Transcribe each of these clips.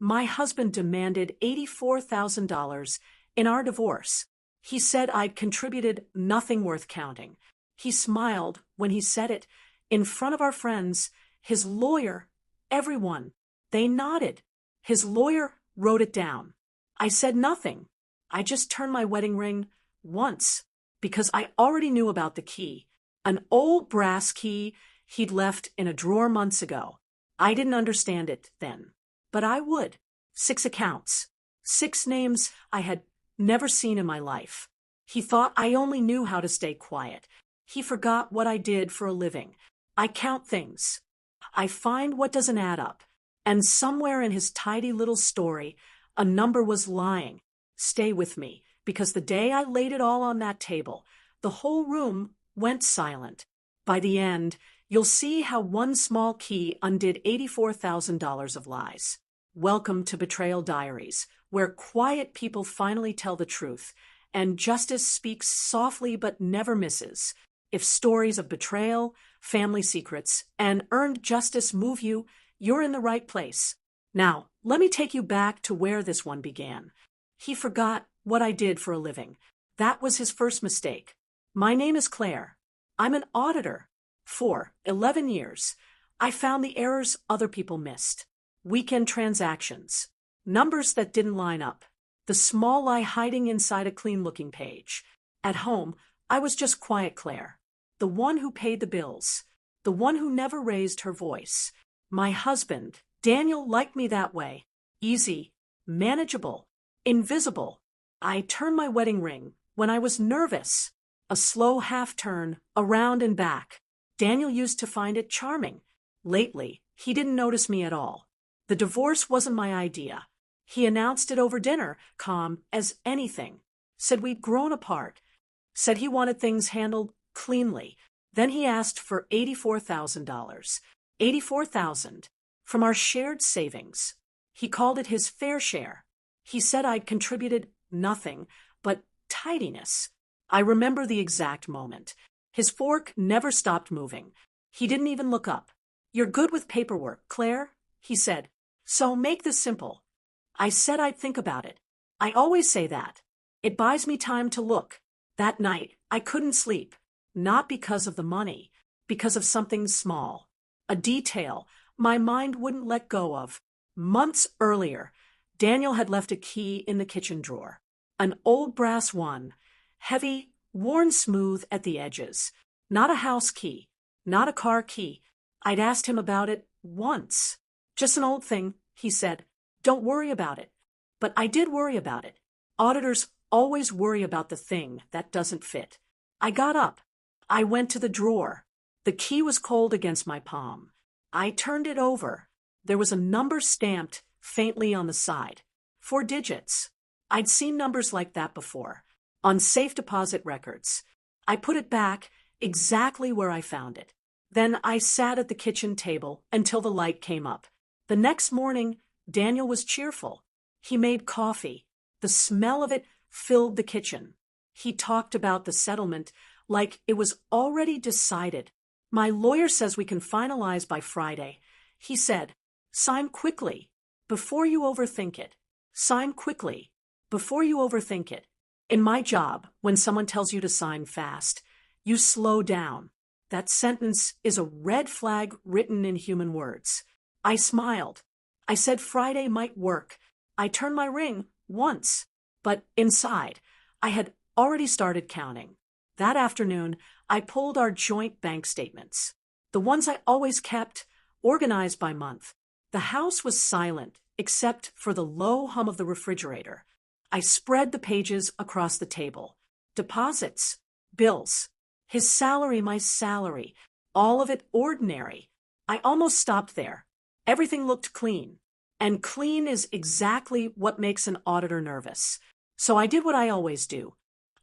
My husband demanded $84,000 in our divorce. He said I'd contributed nothing worth counting. He smiled when he said it in front of our friends, his lawyer, everyone. They nodded. His lawyer wrote it down. I said nothing. I just turned my wedding ring once because I already knew about the key, an old brass key he'd left in a drawer months ago. I didn't understand it then, but I would. 6 accounts, 6 names I had never seen in my life. He thought I only knew how to stay quiet. He forgot what I did for a living. I count things. I find what doesn't add up. And somewhere in his tidy little story, a number was lying. Stay with me, because the day I laid it all on that table, the whole room went silent. By the end, you'll see how one small key undid $84,000 of lies. Welcome to Betrayal Diaries, where quiet people finally tell the truth, and justice speaks softly but never misses. If stories of betrayal, family secrets, and earned justice move you, you're in the right place. Now, let me take you back to where this one began. He forgot what I did for a living. That was his first mistake. My name is Claire. I'm an auditor. For 11 years, I found the errors other people missed. Weekend transactions, numbers that didn't line up, the small lie hiding inside a clean-looking page. At home, I was just quiet Claire, the one who paid the bills, the one who never raised her voice. My husband, Daniel, liked me that way. Easy, manageable, invisible. I turned my wedding ring when I was nervous. A slow half-turn, around and back. Daniel used to find it charming. Lately, he didn't notice me at all. The divorce wasn't my idea. He announced it over dinner, calm as anything. Said we'd grown apart. Said he wanted things handled cleanly. Then he asked for $84,000. $84,000 from our shared savings. He called it his fair share. He said I'd contributed nothing but tidiness. I remember the exact moment. His fork never stopped moving. He didn't even look up. You're good with paperwork, Claire, he said. So make this simple. I said I'd think about it. I always say that. It buys me time to look. That night, I couldn't sleep. Not because of the money, because of something small. A detail my mind wouldn't let go of. Months earlier, Daniel had left a key in the kitchen drawer. An old brass one, heavy, worn smooth at the edges. Not a house key, not a car key. I'd asked him about it once. Just an old thing, he said. Don't worry about it. But I did worry about it. Auditors always worry about the thing that doesn't fit. I got up. I went to the drawer. The key was cold against my palm. I turned it over. There was a number stamped faintly on the side. 4 digits. I'd seen numbers like that before, on safe deposit records. I put it back exactly where I found it. Then I sat at the kitchen table until the light came up. The next morning, Daniel was cheerful. He made coffee. The smell of it filled the kitchen. He talked about the settlement like it was already decided. My lawyer says we can finalize by Friday. He said, sign quickly, before you overthink it. Sign quickly, before you overthink it. In my job, when someone tells you to sign fast, you slow down. That sentence is a red flag written in human words. I smiled. I said Friday might work. I turned my ring once, but inside, I had already started counting. That afternoon, I pulled our joint bank statements, the ones I always kept, organized by month. The house was silent, except for the low hum of the refrigerator. I spread the pages across the table. Deposits, bills, his salary, my salary, all of it ordinary. I almost stopped there. Everything looked clean. And clean is exactly what makes an auditor nervous. So I did what I always do.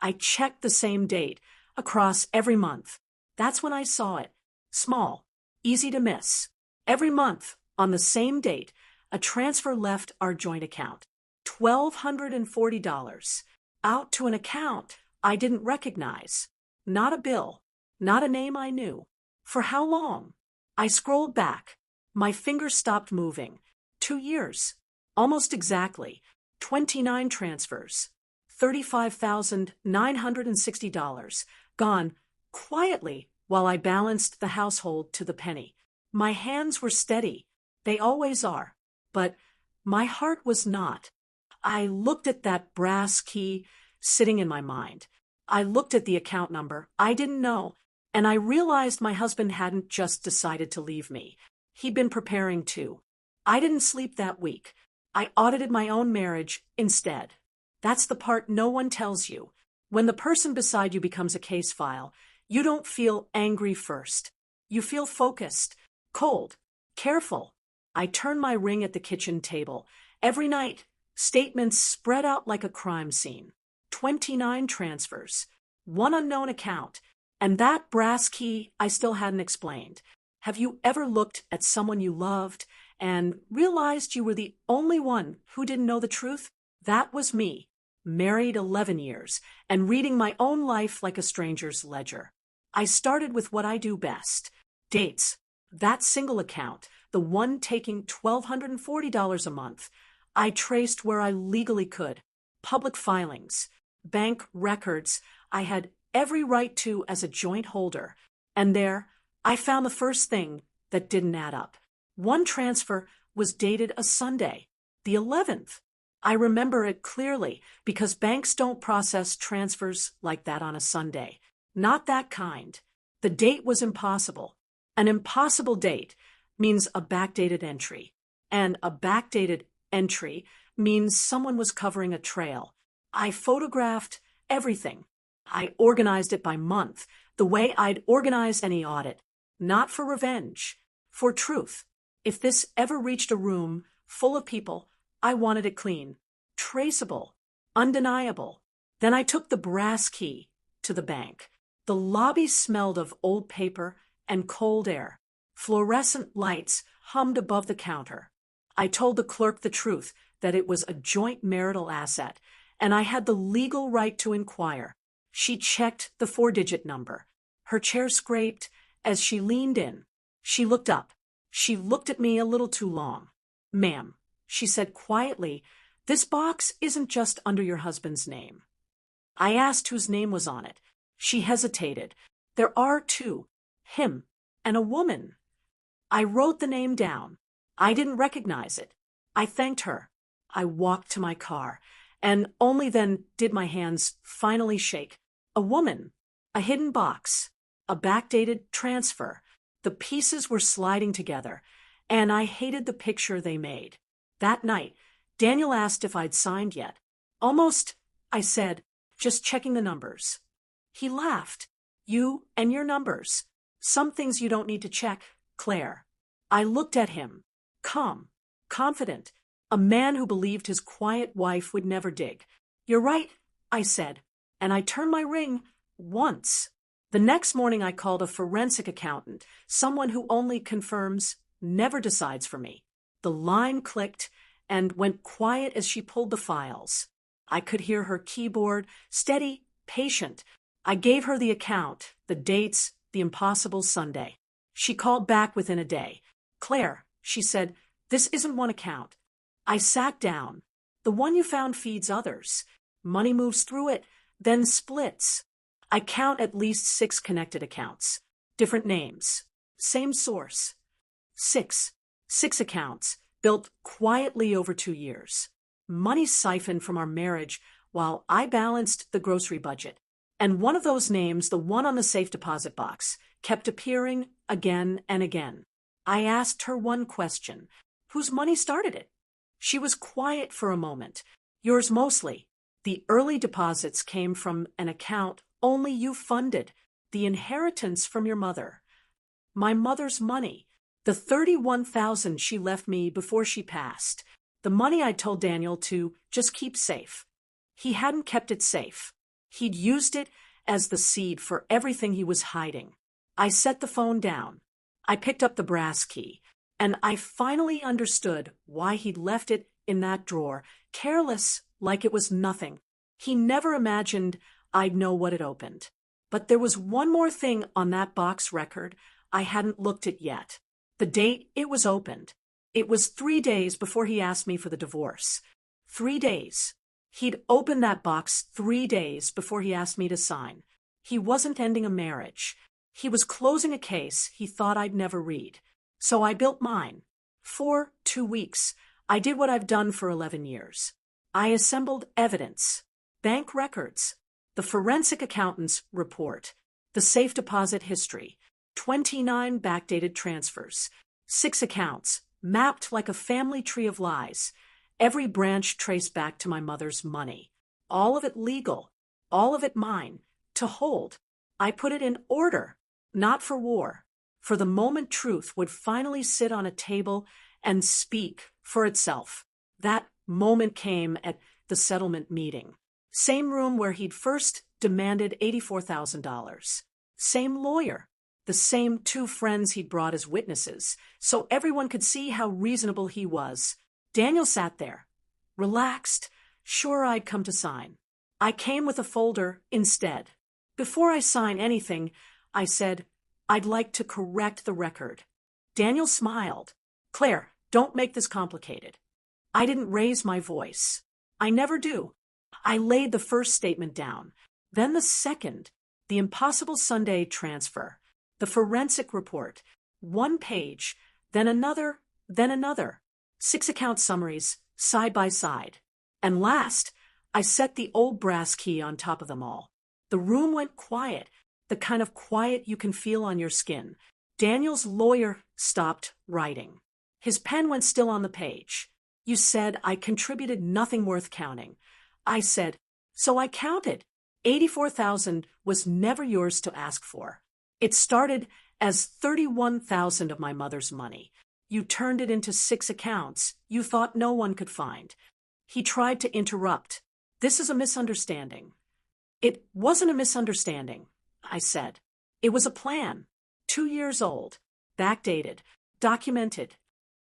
I checked the same date across every month. That's when I saw it. Small, easy to miss. Every month, on the same date, a transfer left our joint account. $1,240 out to an account I didn't recognize. Not a bill, not a name I knew. For how long? I scrolled back. My fingers stopped moving. 2 years. Almost exactly. 29 transfers. $35,960 gone quietly while I balanced the household to the penny. My hands were steady. They always are. But my heart was not. I looked at that brass key sitting in my mind. I looked at the account number. I didn't know. And I realized my husband hadn't just decided to leave me. He'd been preparing to. I didn't sleep that week. I audited my own marriage instead. That's the part no one tells you. When the person beside you becomes a case file, you don't feel angry first. You feel focused, cold, careful. I turn my ring at the kitchen table. Every night, statements spread out like a crime scene. 29 transfers, one unknown account, and that brass key I still hadn't explained. Have you ever looked at someone you loved and realized you were the only one who didn't know the truth? That was me, married 11 years, and reading my own life like a stranger's ledger. I started with what I do best. Dates. That single account, the one taking $1,240 a month. I traced where I legally could. Public filings, bank records I had every right to as a joint holder. And there, I found the first thing that didn't add up. One transfer was dated a Sunday, the 11th. I remember it clearly because banks don't process transfers like that on a Sunday. Not that kind. The date was impossible. An impossible date means a backdated entry. And a backdated entry means someone was covering a trail. I photographed everything. I organized it by month, the way I'd organize any audit. Not for revenge, for truth. If this ever reached a room full of people, I wanted it clean, traceable, undeniable. Then I took the brass key to the bank. The lobby smelled of old paper and cold air. Fluorescent lights hummed above the counter. I told the clerk the truth, that it was a joint marital asset, and I had the legal right to inquire. She checked the 4-digit number. Her chair scraped as she leaned in. She looked up. She looked at me a little too long. "Ma'am," she said quietly, "this box isn't just under your husband's name." I asked whose name was on it. She hesitated. "There are two, him and a woman." I wrote the name down. I didn't recognize it. I thanked her. I walked to my car, and only then did my hands finally shake. A woman, a hidden box, a backdated transfer. The pieces were sliding together, and I hated the picture they made. That night, Daniel asked if I'd signed yet. "Almost," I said, "just checking the numbers." He laughed. "You and your numbers. Some things you don't need to check, Claire." I looked at him, calm, confident, a man who believed his quiet wife would never dig. "You're right," I said, and I turned my ring once. The next morning I called a forensic accountant, someone who only confirms, never decides for me. The line clicked and went quiet as she pulled the files. I could hear her keyboard, steady, patient. I gave her the account, the dates, the impossible Sunday. She called back within a day. "Claire," she said, "this isn't one account." I sat down. "The one you found feeds others. Money moves through it, then splits. I count at least 6 connected accounts. Different names. Same source. Six accounts, built quietly over 2 years. Money siphoned from our marriage while I balanced the grocery budget. And one of those names, the one on the safe deposit box, kept appearing again and again. I asked her one question. "Whose money started it?" She was quiet for a moment. "Yours mostly. The early deposits came from an account only you funded, the inheritance from your mother." My mother's money, the $31,000 she left me before she passed, the money I told Daniel to just keep safe. He hadn't kept it safe. He'd used it as the seed for everything he was hiding. I set the phone down. I picked up the brass key, and I finally understood why he'd left it in that drawer, careless, like it was nothing. He never imagined I'd know what it opened. But there was one more thing on that box record I hadn't looked at yet. The date it was opened. It was 3 days before he asked me for the divorce. 3 days. He'd opened that box 3 days before he asked me to sign. He wasn't ending a marriage. He was closing a case he thought I'd never read. So I built mine. For 2 weeks, I did what I've done for 11 years. I assembled evidence, bank records, the forensic accountant's report, the safe deposit history, 29 backdated transfers, 6 accounts, mapped like a family tree of lies, every branch traced back to my mother's money. All of it legal, all of it mine, to hold. I put it in order, not for war, for the moment truth would finally sit on a table and speak for itself. That moment came at the settlement meeting. Same room where he'd first demanded $84,000. Same lawyer. The same 2 friends he'd brought as witnesses, so everyone could see how reasonable he was. Daniel sat there, relaxed, sure I'd come to sign. I came with a folder instead. Before I sign anything, I said, I'd like to correct the record. Daniel smiled. Claire, don't make this complicated. I didn't raise my voice. I never do. I laid the first statement down, then the second, the impossible Sunday transfer, the forensic report, 1 page, then another, 6 account summaries, side by side. And last, I set the old brass key on top of them all. The room went quiet, the kind of quiet you can feel on your skin. Daniel's lawyer stopped writing. His pen went still on the page. You said I contributed nothing worth counting. I said, so I counted. 84,000 was never yours to ask for. It started as 31,000 of my mother's money. You turned it into 6 accounts you thought no one could find. He tried to interrupt. This is a misunderstanding. It wasn't a misunderstanding, I said. It was a plan. 2 years old, backdated, documented.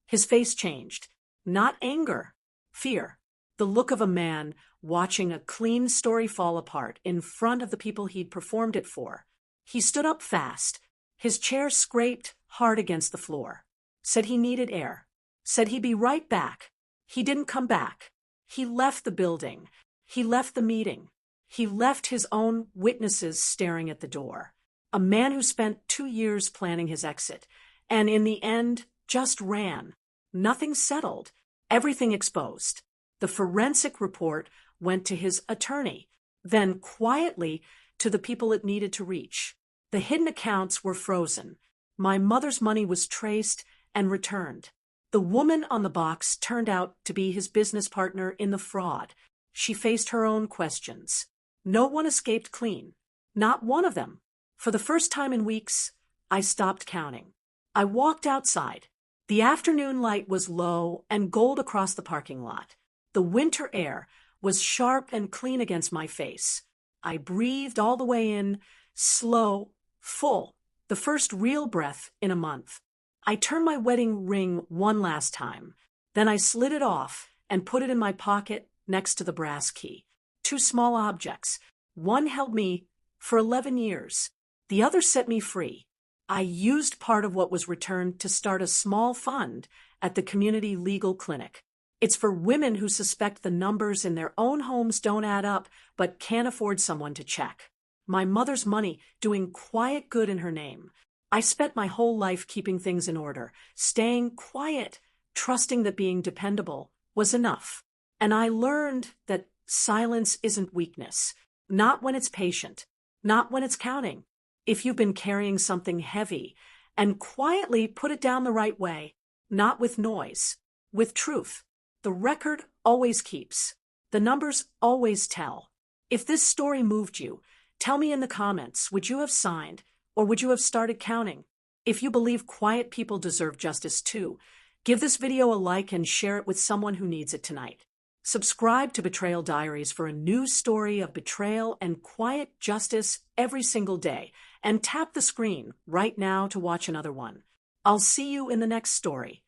His face changed. Not anger, fear. The look of a man watching a clean story fall apart in front of the people he'd performed it for. He stood up fast. His chair scraped hard against the floor. Said he needed air. Said he'd be right back. He didn't come back. He left the building. He left the meeting. He left his own witnesses staring at the door. A man who spent 2 years planning his exit, and in the end just ran. Nothing settled. Everything exposed. The forensic report went to his attorney, then quietly to the people it needed to reach. The hidden accounts were frozen. My mother's money was traced and returned. The woman on the box turned out to be his business partner in the fraud. She faced her own questions. No one escaped clean. Not one of them. For the first time in weeks, I stopped counting. I walked outside. The afternoon light was low and gold across the parking lot. The winter air was sharp and clean against my face. I breathed all the way in, slow, full, the first real breath in a month. I turned my wedding ring one last time. Then I slid it off and put it in my pocket next to the brass key. 2 small objects. One held me for 11 years. The other set me free. I used part of what was returned to start a small fund at the community legal clinic. It's for women who suspect the numbers in their own homes don't add up but can't afford someone to check. My mother's money doing quiet good in her name. I spent my whole life keeping things in order, staying quiet, trusting that being dependable was enough. And I learned that silence isn't weakness, not when it's patient, not when it's counting. If you've been carrying something heavy, and quietly put it down the right way, not with noise, with truth. The record always keeps. The numbers always tell. If this story moved you, tell me in the comments, would you have signed, or would you have started counting? If you believe quiet people deserve justice too, give this video a like and share it with someone who needs it tonight. Subscribe to Betrayal Diaries for a new story of betrayal and quiet justice every single day, and tap the screen right now to watch another one. I'll see you in the next story.